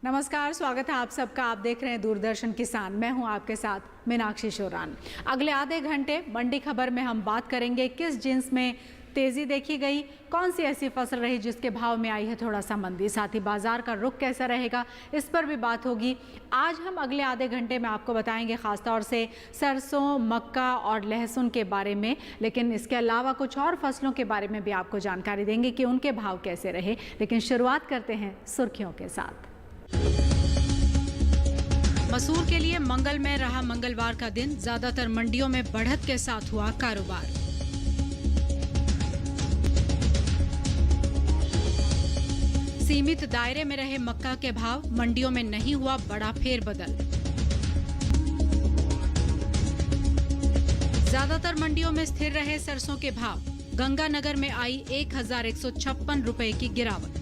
नमस्कार, स्वागत है आप सबका। आप देख रहे हैं दूरदर्शन किसान। मैं हूं आपके साथ मीनाक्षी शोरान। अगले आधे घंटे मंडी खबर में हम बात करेंगे किस जिन्स में तेजी देखी गई, कौन सी ऐसी फसल रही जिसके भाव में आई है थोड़ा सा मंदी, साथ ही बाजार का रुख कैसा रहेगा, इस पर भी बात होगी। आज हम अगले आधे घंटे में आपको बताएंगे खासतौर से सरसों, मक्का और लहसुन के बारे में, लेकिन इसके अलावा कुछ और फसलों के बारे में भी आपको जानकारी देंगे कि उनके भाव कैसे रहे। लेकिन शुरुआत करते हैं सुर्खियों के साथ। मसूर के लिए मंगलमय रहा मंगलवार का दिन। ज्यादातर मंडियों में बढ़त के साथ हुआ कारोबार। सीमित दायरे में रहे मक्का के भाव, मंडियों में नहीं हुआ बड़ा फेरबदल। ज्यादातर मंडियों में स्थिर रहे सरसों के भाव। गंगानगर में आई 1156 रुपए की गिरावट।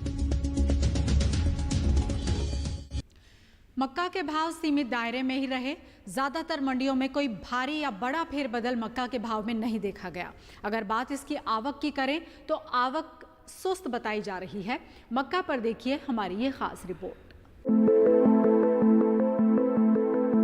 मक्का के भाव सीमित दायरे में ही रहे। ज्यादातर मंडियों में कोई भारी या बड़ा फेरबदल मक्का के भाव में नहीं देखा गया। अगर बात इसकी आवक की करें तो आवक सुस्त बताई जा रही है। मक्का पर देखिए हमारी ये खास रिपोर्ट।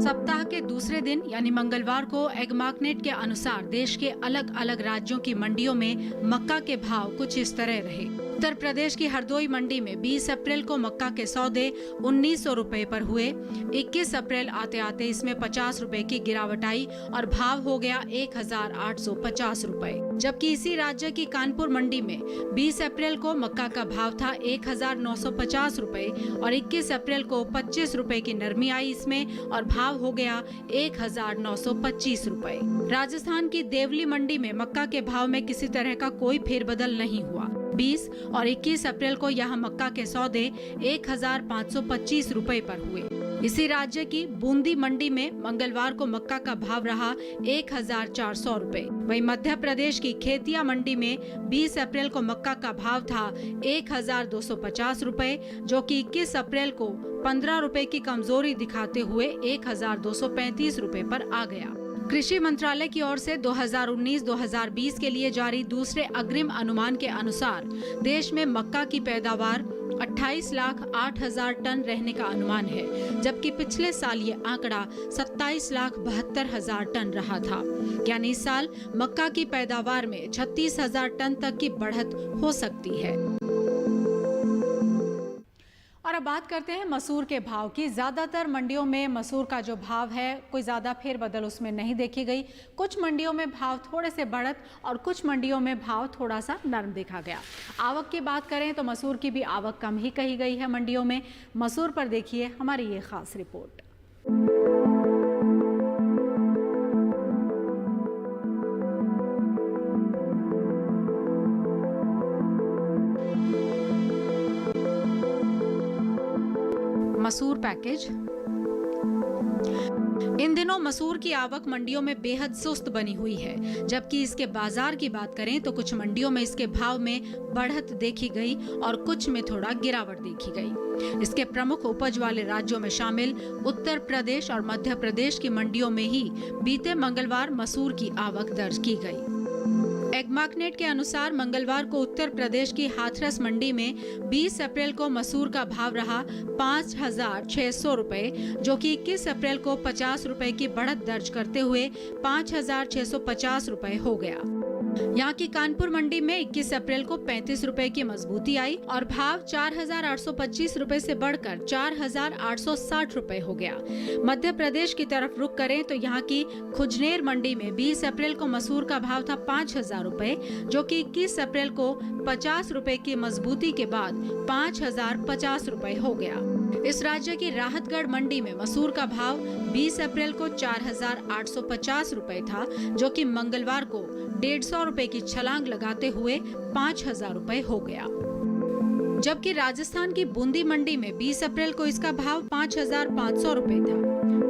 सप्ताह के दूसरे दिन यानी मंगलवार को एग्मार्कनेट के अनुसार देश के अलग अलग राज्यों की मंडियों में मक्का के भाव कुछ इस तरह रहे। उत्तर प्रदेश की हरदोई मंडी में 20 अप्रैल को मक्का के सौदे 1900 रुपए पर हुए। 21 अप्रैल आते आते इसमें 50 रुपए की गिरावट आई और भाव हो गया 1850 रुपए। जबकि इसी राज्य की कानपुर मंडी में 20 अप्रैल को मक्का का भाव था 1950 रुपए और 21 अप्रैल को 25 रुपए की नरमी आई इसमें और भाव हो गया 1925 रुपए। राजस्थान की देवली मंडी में मक्का के भाव में किसी तरह का कोई फेरबदल नहीं हुआ। 20 और 21 अप्रैल को यहाँ मक्का के सौदे 1525 रुपए पर हुए। इसी राज्य की बूंदी मंडी में मंगलवार को मक्का का भाव रहा 1400 रुपए। वहीं मध्य प्रदेश की खेतिया मंडी में 20 अप्रैल को मक्का का भाव था 1250 रुपए, जो कि 21 अप्रैल को 15 रुपए की कमजोरी दिखाते हुए 1235 रुपए पर आ गया। कृषि मंत्रालय की ओर से 2019-2020 के लिए जारी दूसरे अग्रिम अनुमान के अनुसार देश में मक्का की पैदावार 28,08,000 टन रहने का अनुमान है, जबकि पिछले साल ये आंकड़ा 27,72,000 टन रहा था। यानी इस साल मक्का की पैदावार में 36,000 टन तक की बढ़त हो सकती है। और अब बात करते हैं मसूर के भाव की। ज़्यादातर मंडियों में मसूर का जो भाव है कोई ज़्यादा फेरबदल उसमें नहीं देखी गई। कुछ मंडियों में भाव थोड़े से बढ़त और कुछ मंडियों में भाव थोड़ा सा नरम देखा गया। आवक की बात करें तो मसूर की भी आवक कम ही कही गई है मंडियों में। मसूर पर देखिए हमारी ये खास रिपोर्ट। मसूर पैकेज। इन दिनों मसूर की आवक मंडियों में बेहद सुस्त बनी हुई है, जबकि इसके बाजार की बात करें तो कुछ मंडियों में इसके भाव में बढ़त देखी गई और कुछ में थोड़ा गिरावट देखी गई। इसके प्रमुख उपज वाले राज्यों में शामिल उत्तर प्रदेश और मध्य प्रदेश की मंडियों में ही बीते मंगलवार मसूर की आवक दर्ज की गई। एग्मार्कनेट के अनुसार मंगलवार को उत्तर प्रदेश की हाथरस मंडी में 20 अप्रैल को मसूर का भाव रहा 5,600 रुपए, जो कि 21 अप्रैल को 50 रुपए की बढ़त दर्ज करते हुए 5,650 रुपए हो गया। यहाँ की कानपुर मंडी में 21 अप्रैल को 35 रुपए की मजबूती आई और भाव 4,825 रुपए से बढ़कर 4,860 रुपए हो गया। मध्य प्रदेश की तरफ रुख करें तो यहाँ की खुजनेर मंडी में 20 अप्रैल को मसूर का भाव था 5,000 रुपए, जो कि 21 अप्रैल को 50 रुपए की मजबूती के बाद 5,050 रुपए हो गया। इस राज्य की राहतगढ़ मंडी में मसूर का भाव 20 अप्रैल को 4,850 रुपए था, जो कि मंगलवार को 150 रुपए की छलांग लगाते हुए 5,000 रुपए हो गया। जबकि राजस्थान की बूंदी मंडी में 20 अप्रैल को इसका भाव 5,500 रुपए था।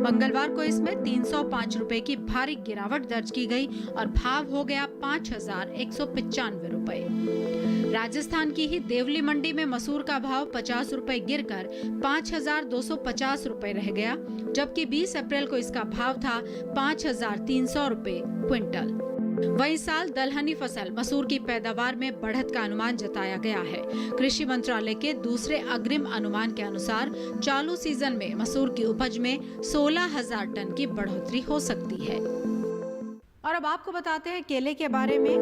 मंगलवार को इसमें 305 रुपए की भारी गिरावट दर्ज की गई और भाव हो गया 5,195 रुपए। राजस्थान की ही देवली मंडी में मसूर का भाव 50 रुपए गिरकर 5,250 रुपए रह गया, जबकि 20 अप्रैल को इसका भाव था 5,300 रुपए क्विंटल। वहीं इस साल दलहनी फसल मसूर की पैदावार में बढ़त का अनुमान जताया गया है। कृषि मंत्रालय के दूसरे अग्रिम अनुमान के अनुसार चालू सीजन में मसूर की उपज में 16,000 टन की बढ़ोतरी हो सकती है। और अब आपको बताते हैं केले के बारे में।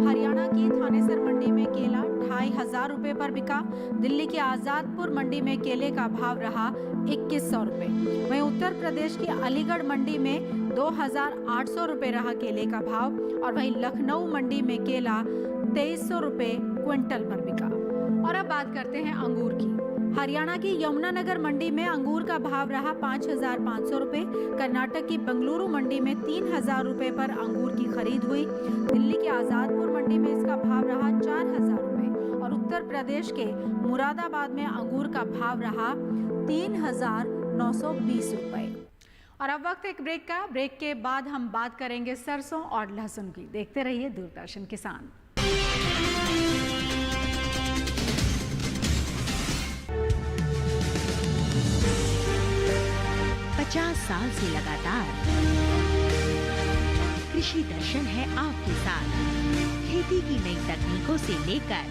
हरियाणा की थानेसर मंडी में केला 2,500 रुपए पर बिका। दिल्ली की आजादपुर मंडी में केले का भाव रहा 2,100 रुपए। वहीं उत्तर प्रदेश की अलीगढ़ मंडी में 2,800 रुपए रहा केले का भाव। और वहीं लखनऊ मंडी में केला 2,300 रुपए क्विंटल पर बिका। और अब बात करते हैं अंगूर की। हरियाणा की यमुनानगर मंडी में अंगूर का भाव रहा 5,500 रुपए। कर्नाटक की बेंगलुरु मंडी में 3,000 रुपए पर अंगूर की खरीद हुई। दिल्ली की आजादपुर मंडी में इसका भाव रहा 4,000 रुपए। और उत्तर प्रदेश के मुरादाबाद में अंगूर का भाव रहा 3,920 रुपए। और अब वक्त एक ब्रेक का। ब्रेक के बाद हम बात करेंगे सरसों और लहसुन की। देखते रहिए दूरदर्शन किसान। 50 साल से लगातार कृषि दर्शन है आपके साथ। खेती की नई तकनीकों से लेकर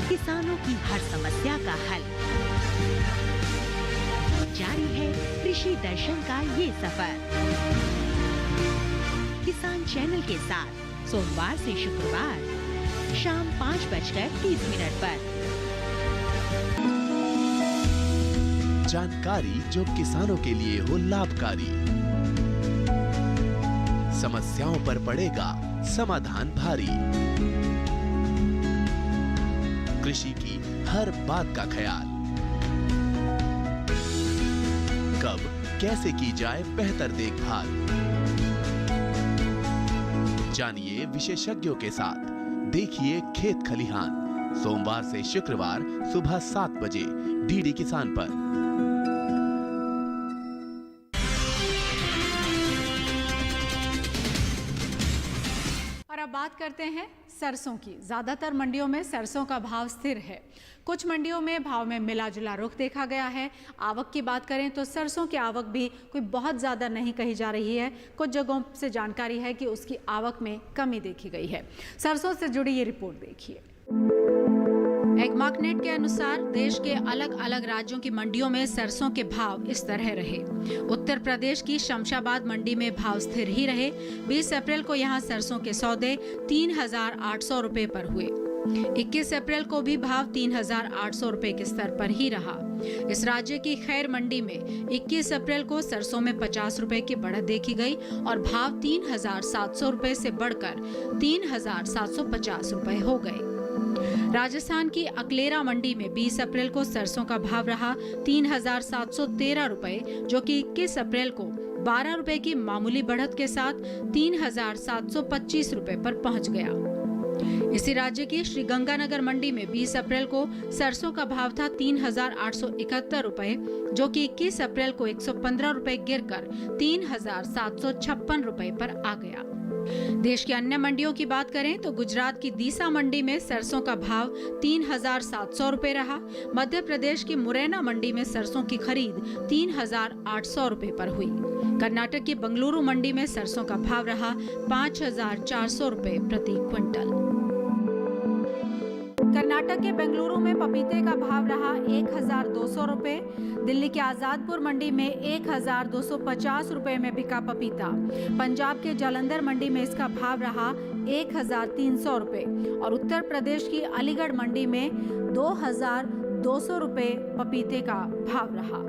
किसानों की हर समस्या का हल, जारी है कृषि दर्शन का ये सफर। किसान चैनल के साथ सोमवार से शुक्रवार शाम 5:30 पर। जानकारी जो किसानों के लिए हो लाभकारी, समस्याओं पर पड़ेगा समाधान भारी। कृषि की हर बात का ख्याल, कब कैसे की जाए बेहतर देखभाल, जानिए विशेषज्ञों के साथ। देखिए खेत खलिहान सोमवार से शुक्रवार सुबह 7 बजे डीडी किसान पर। बात करते हैं सरसों की। ज्यादातर मंडियों में सरसों का भाव स्थिर है। कुछ मंडियों में भाव में मिला जुला रुख देखा गया है। आवक की बात करें तो सरसों की आवक भी कोई बहुत ज्यादा नहीं कही जा रही है। कुछ जगहों से जानकारी है कि उसकी आवक में कमी देखी गई है। सरसों से जुड़ी ये रिपोर्ट देखिए। एग्मार्कनेट के अनुसार देश के अलग अलग राज्यों की मंडियों में सरसों के भाव इस तरह रहे। उत्तर प्रदेश की शमशाबाद मंडी में भाव स्थिर ही रहे। 20 अप्रैल को यहां सरसों के सौदे 3,800 रुपए पर हुए। 21 अप्रैल को भी भाव 3,800 रुपए के स्तर पर ही रहा। इस राज्य की खैर मंडी में 21 अप्रैल को सरसों में 50 रुपए की बढ़त देखी गई और भाव 3,700 रुपए से बढ़कर 3,750 रुपए हो गए। राजस्थान की अकलेरा मंडी में 20 अप्रैल को सरसों का भाव रहा 3,713 रुपए, जो कि 21 अप्रैल को 12 रुपए की मामूली बढ़त के साथ 3,725 रुपए पर पहुंच गया। इसी राज्य की श्रीगंगानगर मंडी में 20 अप्रैल को सरसों का भाव था 3,871 रुपए, जो कि 21 अप्रैल को 115 रुपए गिरकर 3,756 रुपए पर आ गया। देश की अन्य मंडियों की बात करें तो गुजरात की दीसा मंडी में सरसों का भाव 3,700 रुपए रहा। मध्य प्रदेश की मुरैना मंडी में सरसों की खरीद 3,800 रुपए पर हुई। कर्नाटक की बेंगलुरु मंडी में सरसों का भाव रहा 5,400 रुपए प्रति क्विंटल। कर्नाटक के बेंगलुरु में पपीते का भाव रहा 1,200 रुपए। दिल्ली के आजादपुर मंडी में 1,250 रुपए में बिका पपीता। पंजाब के जालंधर मंडी में इसका भाव रहा 1,300 रुपए और उत्तर प्रदेश की अलीगढ़ मंडी में 2,200 रुपए पपीते का भाव रहा।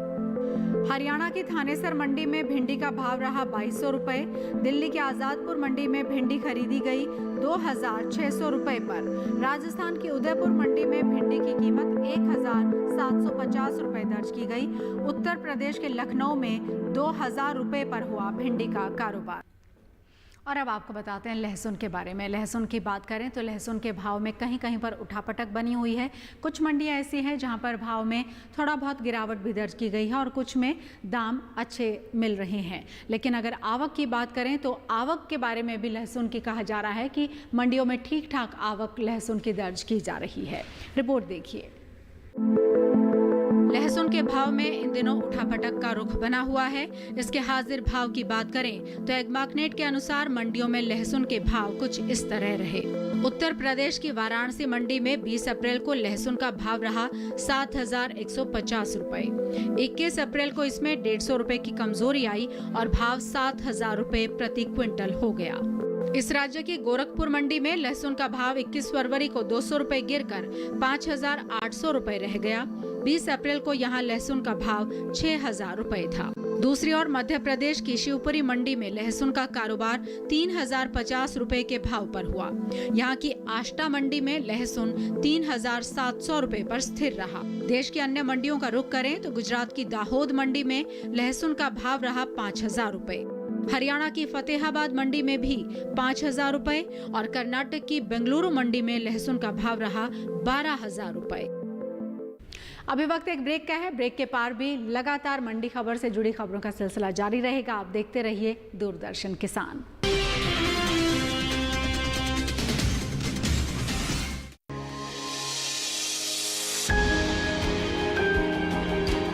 हरियाणा की थानेसर मंडी में भिंडी का भाव रहा 2,200 रुपए। दिल्ली के आजादपुर मंडी में भिंडी खरीदी गई 2,600 रुपए पर। राजस्थान की उदयपुर मंडी में भिंडी की कीमत 1,750 रुपए दर्ज की गई। उत्तर प्रदेश के लखनऊ में 2,000 रुपए पर हुआ भिंडी का कारोबार। और अब आपको बताते हैं लहसुन के बारे में। लहसुन की बात करें तो लहसुन के भाव में कहीं कहीं पर उठापटक बनी हुई है। कुछ मंडियां ऐसी हैं जहां पर भाव में थोड़ा बहुत गिरावट भी दर्ज की गई है और कुछ में दाम अच्छे मिल रहे हैं। लेकिन अगर आवक की बात करें तो आवक के बारे में भी लहसुन की कहा जा रहा है कि मंडियों में ठीक ठाक आवक लहसुन की दर्ज की जा रही है। रिपोर्ट देखिए। लहसुन के भाव में इन दिनों उठापटक का रुख बना हुआ है। इसके हाजिर भाव की बात करें तो एगमार्कनेट के अनुसार मंडियों में लहसुन के भाव कुछ इस तरह रहे। उत्तर प्रदेश की वाराणसी मंडी में 20 अप्रैल को लहसुन का भाव रहा 7,150 रुपए। 21 अप्रैल को इसमें 150 रुपए की कमजोरी आई और भाव 7,000 रुपए प्रति क्विंटल हो गया। इस राज्य की गोरखपुर मंडी में लहसुन का भाव 21 फरवरी को 200 रुपए गिरकर 5,800 रुपए रह गया। 20 अप्रैल को यहां लहसुन का भाव 6,000 रुपए था। दूसरी ओर मध्य प्रदेश की शिवपुरी मंडी में लहसुन का कारोबार 3,050 रुपए के भाव पर हुआ। यहाँ की आष्टा मंडी में लहसुन 3,700 रुपए पर स्थिर रहा। देश की अन्य मंडियों का रुख करें तो गुजरात की दाहोद मंडी में लहसुन का भाव रहा 5,000 रुपए। हरियाणा की फतेहाबाद मंडी में भी 5,000 रुपए और कर्नाटक की बेंगलुरु मंडी में लहसुन का भाव रहा 12,000 रुपए। अभी वक्त एक ब्रेक का है। ब्रेक के पार भी लगातार मंडी खबर से जुड़ी खबरों का सिलसिला जारी रहेगा। आप देखते रहिए दूरदर्शन किसान।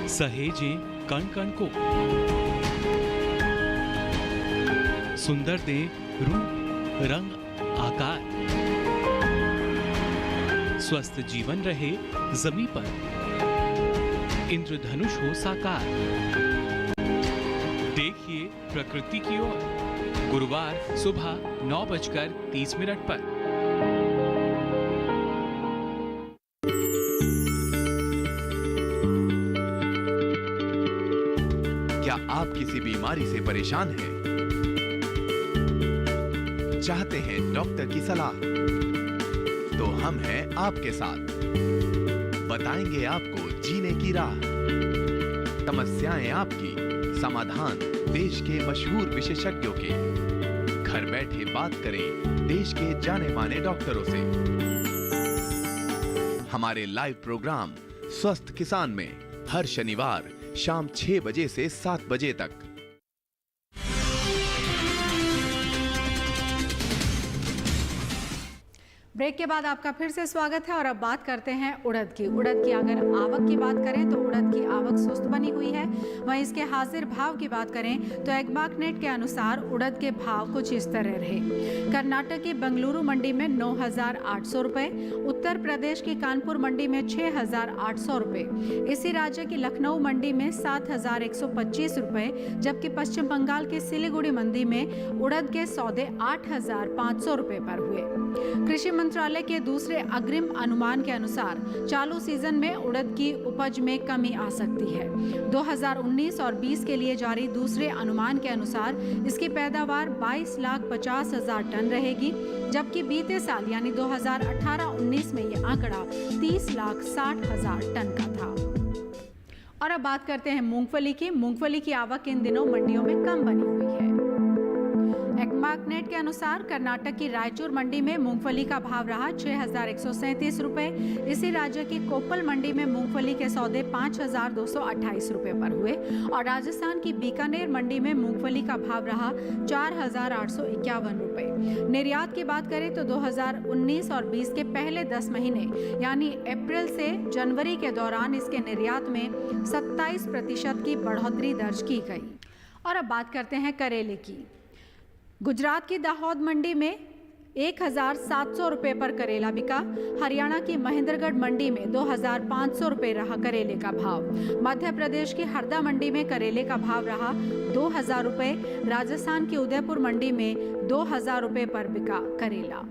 सहेजे कण कण को, सुंदर दे रूप रंग आकार, स्वस्थ जीवन रहे जमी पर, इंद्रधनुष हो साकार। देखिए प्रकृति की ओर गुरुवार सुबह 9:30 पर। क्या आप किसी बीमारी से परेशान हैं? चाहते हैं डॉक्टर की सलाह? तो हम हैं आपके साथ। बताएंगे आपको जीने की राह। समस्याएं आपकी, समाधान देश के मशहूर विशेषज्ञों के। घर बैठे बात करें देश के जाने माने डॉक्टरों से। हमारे लाइव प्रोग्राम स्वस्थ किसान में हर शनिवार शाम 6 बजे से 7 बजे तक। ब्रेक के बाद आपका फिर से स्वागत है और अब बात करते हैं उड़द की। उड़द की अगर आवक की बात करें तो उड़द की आवक सुस्त बनी हुई है। वहीं इसके हाजिर भाव की बात करें तो एगमार्कनेट के अनुसार उड़द के भाव कुछ इस तरह रहे। कर्नाटक की बेंगलुरु मंडी में 9,800 रुपए, उत्तर प्रदेश की कानपुर मंडी में 6,800 रुपए, इसी राज्य की लखनऊ मंडी में 7,125 रुपए, जबकि पश्चिम बंगाल की सिलीगुड़ी मंडी में उड़द के सौदे 8,500 रुपए पर हुए। कृषि मंत्रालय के दूसरे अग्रिम अनुमान के अनुसार चालू सीजन में उड़द की उपज में कमी आ सकती है। 2019 और 20 के लिए जारी दूसरे अनुमान के अनुसार इसकी पैदावार 22,50,000 टन रहेगी, जबकि बीते साल यानी 2018-19 में ये आंकड़ा 30,60,000 टन का था। और अब बात करते हैं मूंगफली की। मूंगफली की आवक इन दिनों मंडियों में कम बनी हुई है। एगमार्कनेट के अनुसार कर्नाटक की रायचूर मंडी में मूंगफली का भाव रहा 6,137 रुपए। इसी राज्य की कोप्पल मंडी में मूंगफली के सौदे 5,228 रुपए पर हुए और राजस्थान की बीकानेर मंडी में मूंगफली का भाव रहा 4,851 रुपए। निर्यात की बात करें तो 2019 और 20 के पहले 10 महीने यानी अप्रैल से जनवरी के दौरान इसके निर्यात में 27% की बढ़ोतरी दर्ज की गई। और अब बात करते हैं करेले की। गुजरात की दाहोद मंडी में 1,700 रुपए पर करेला बिका। हरियाणा की महेंद्रगढ़ मंडी में 2,500 रुपए रहा करेले का भाव। मध्य प्रदेश की हरदा मंडी में करेले का भाव रहा 2,000 रुपए। राजस्थान की उदयपुर मंडी में 2,000 रुपए पर बिका करेला।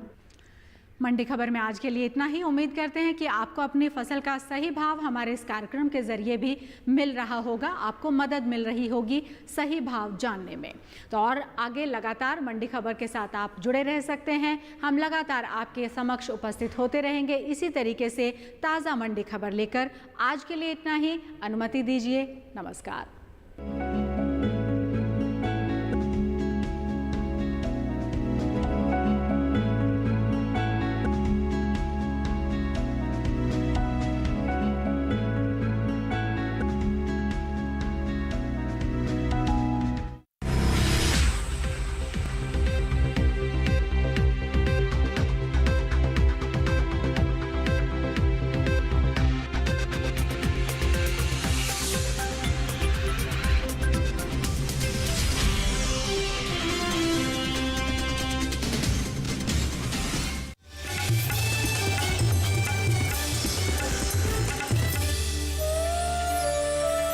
मंडी खबर में आज के लिए इतना ही। उम्मीद करते हैं कि आपको अपनी फसल का सही भाव हमारे इस कार्यक्रम के जरिए भी मिल रहा होगा, आपको मदद मिल रही होगी सही भाव जानने में। तो और आगे लगातार मंडी खबर के साथ आप जुड़े रह सकते हैं। हम लगातार आपके समक्ष उपस्थित होते रहेंगे इसी तरीके से ताज़ा मंडी खबर लेकर। आज के लिए इतना ही। अनुमति दीजिए। नमस्कार।